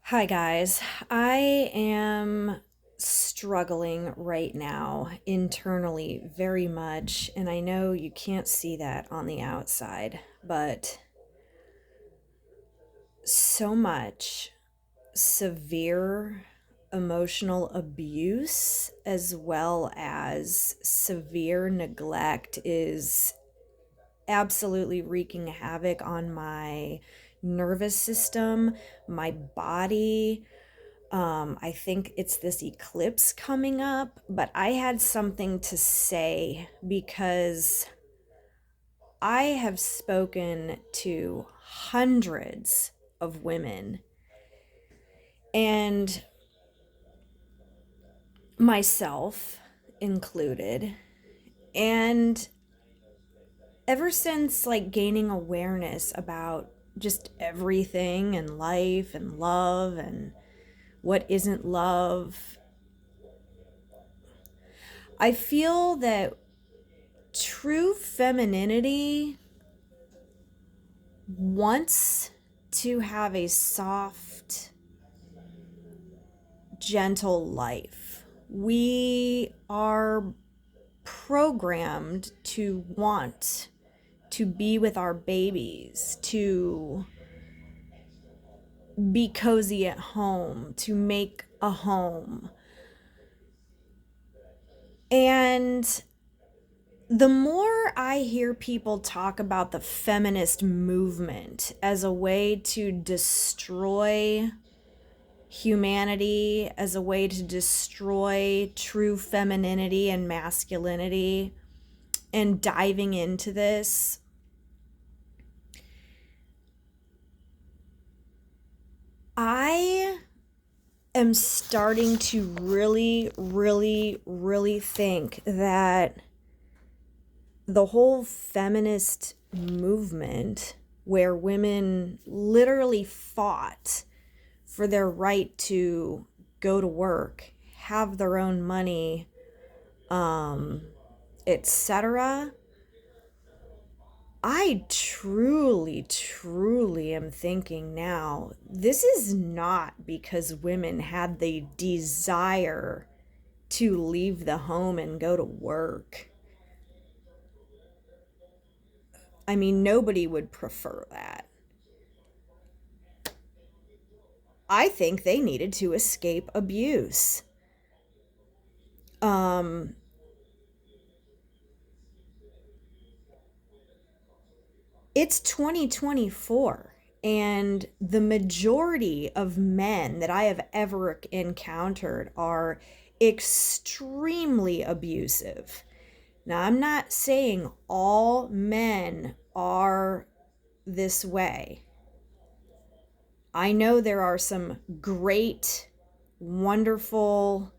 Hi, guys. I am struggling right now internally very much, and I know you can't see that on the outside, but so much severe emotional abuse as well as severe neglect is absolutely wreaking havoc on my nervous system, my body. I think it's this eclipse coming up, but I had something to say because I have spoken to hundreds of women and myself included. And ever since like gaining awareness about just everything and life and love and what isn't love, I feel that true femininity wants to have a soft, gentle life. We are programmed to want to be with our babies, to be cozy at home, to make a home. And the more I hear people talk about the feminist movement as a way to destroy humanity, as a way to destroy true femininity and masculinity, and diving into this, I am starting to really think that the whole feminist movement, where women literally fought for their right to go to work, have their own money, etc. I truly am thinking now, this is not because women had the desire to leave the home and go to work. I mean, nobody would prefer that. I think they needed to escape abuse. Um, it's 2024, and the majority of men that I have ever encountered are extremely abusive. Now, I'm not saying all men are this way. I know there are some great, wonderful,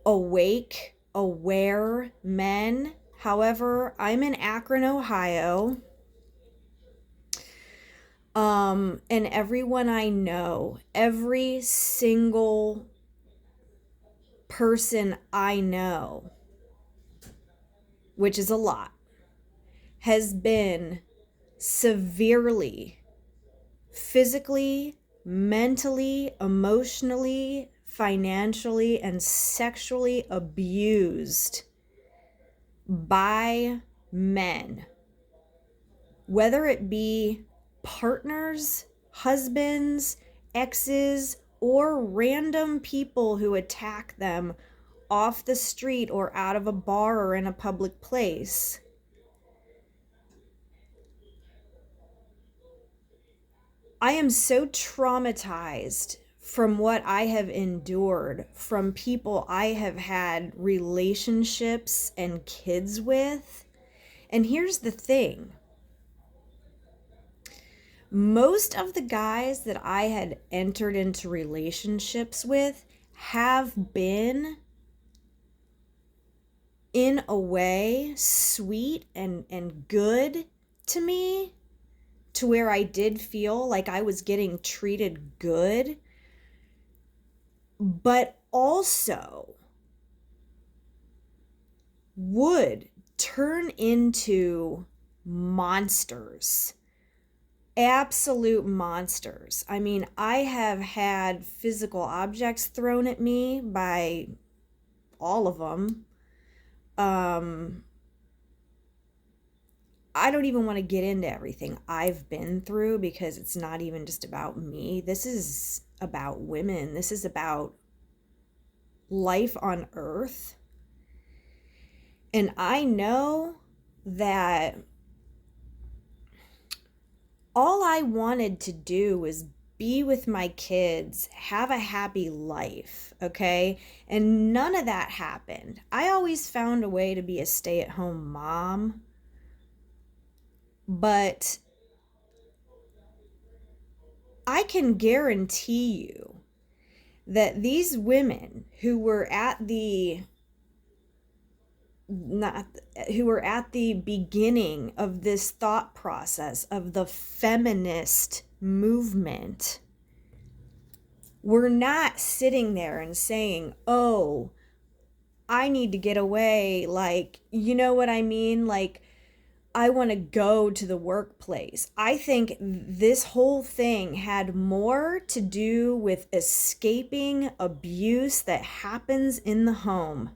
awake, aware men. However, I'm in Akron, Ohio. And everyone I know, every single person I know, which is a lot, has been severely physically, mentally, emotionally, financially, and sexually abused by men, whether it be partners, husbands, exes, or random people who attack them off the street or out of a bar or in a public place. I am so traumatized from what I have endured from people I have had relationships and kids with. And here's the thing, most of the guys that I had entered into relationships with have been, in a way, sweet and good to me, to where I did feel like I was getting treated good, but also would turn into monsters absolute monsters. I mean, I have had physical objects thrown at me by all of them. I don't even want to get into everything I've been through because it's not even just about me. This is about women. This is about life on earth. And I know that all I wanted to do was be with my kids, have a happy life, okay? And none of that happened. I always found a way to be a stay-at-home mom, but I can guarantee you that these women who were at the not who were at the beginning of this thought process of the feminist movement were not sitting there and saying, "Oh, I need to get away, like, you know what I mean? Like, I want to go to the workplace." I think this whole thing had more to do with escaping abuse that happens in the home.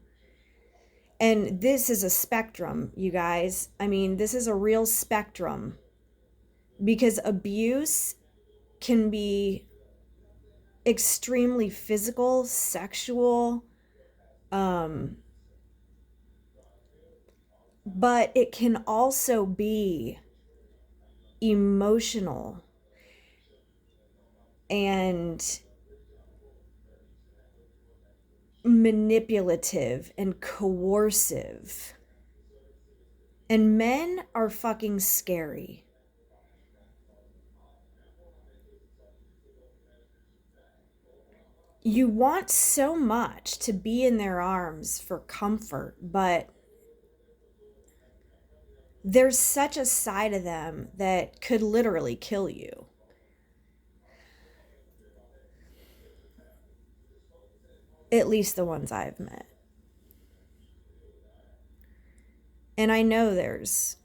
And this is a spectrum, you guys. I mean, this is a real spectrum because abuse can be extremely physical, sexual, but it can also be emotional and manipulative and coercive. And men are fucking scary. You want so much to be in their arms for comfort, but there's such a side of them that could literally kill you. At least the ones I've met. And I know there's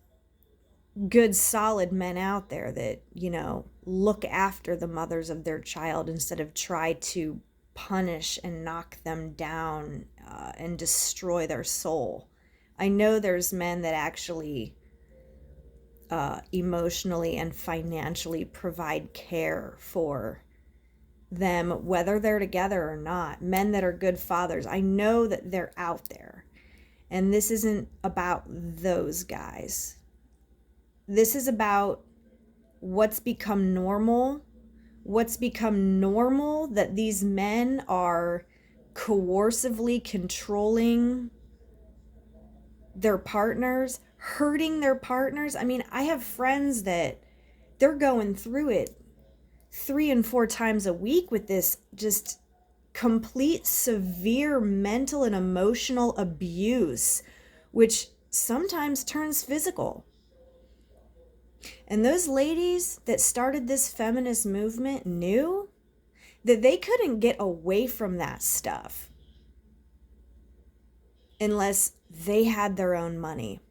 good, solid men out there that, you know, look after the mothers of their child instead of try to punish and knock them down and destroy their soul. I know there's men that actually emotionally and financially provide care for them, whether they're together or not. Men that are good fathers. I know that they're out there. And this isn't about those guys. This is about what's become normal. What's become normal that these men are coercively controlling their partners, hurting their partners. I mean, I have friends that they're going through it 3 and 4 times a week with this just complete severe mental and emotional abuse, which sometimes turns physical. And those ladies that started this feminist movement knew that they couldn't get away from that stuff unless they had their own money,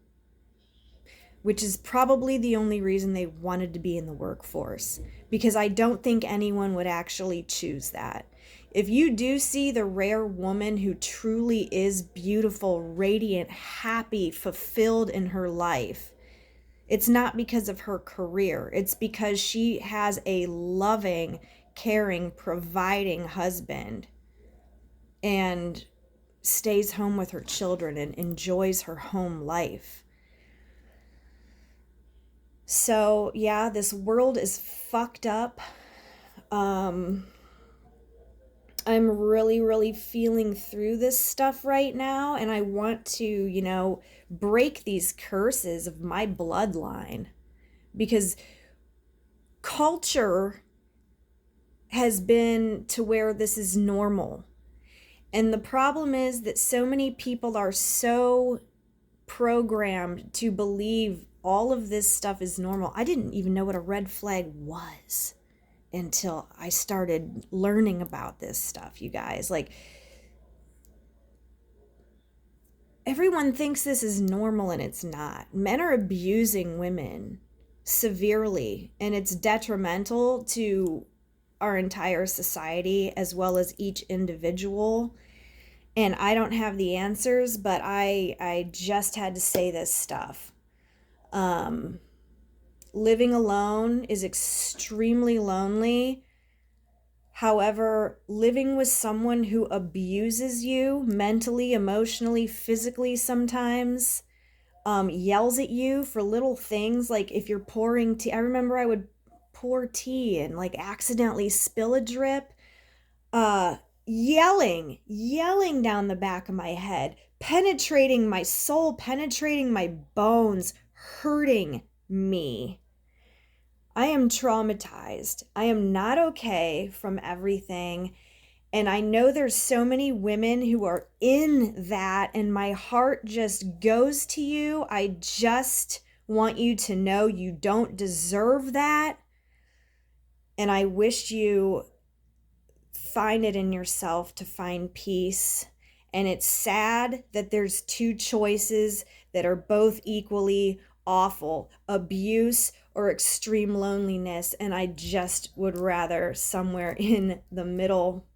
which is probably the only reason they wanted to be in the workforce, because I don't think anyone would actually choose that. If you do see the rare woman who truly is beautiful, radiant, happy, fulfilled in her life, it's not because of her career. It's because she has a loving, caring, providing husband and stays home with her children and enjoys her home life. So, yeah, this world is fucked up. I'm really, really feeling through this stuff right now, and I want to, you know, break these curses of my bloodline, because culture has been to where this is normal. And the problem is that so many people are so programmed to believe all of this stuff is normal. I didn't even know what a red flag was until I started learning about this stuff, you guys. Like, everyone thinks this is normal and it's not. Men are abusing women severely, and it's detrimental to our entire society as well as each individual. And I don't have the answers, but I just had to say this stuff. Um, Living alone is extremely lonely. However, living with someone who abuses you mentally, emotionally, physically sometimes, yells at you for little things, like if you're pouring tea. I remember I would pour tea and like accidentally spill a drip. Uh, yelling down the back of my head, penetrating my soul, penetrating my bones, hurting me. I am traumatized. I am not okay from everything. And I know there's so many women who are in that, and my heart just goes to you. I just want you to know you don't deserve that. And I wish you find it in yourself to find peace. And it's sad that there's two choices that are both equally awful: abuse or extreme loneliness. And I just would rather somewhere in the middle: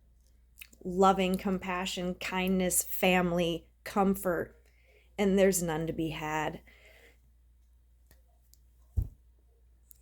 loving, compassion, kindness, family, comfort. And there's none to be had.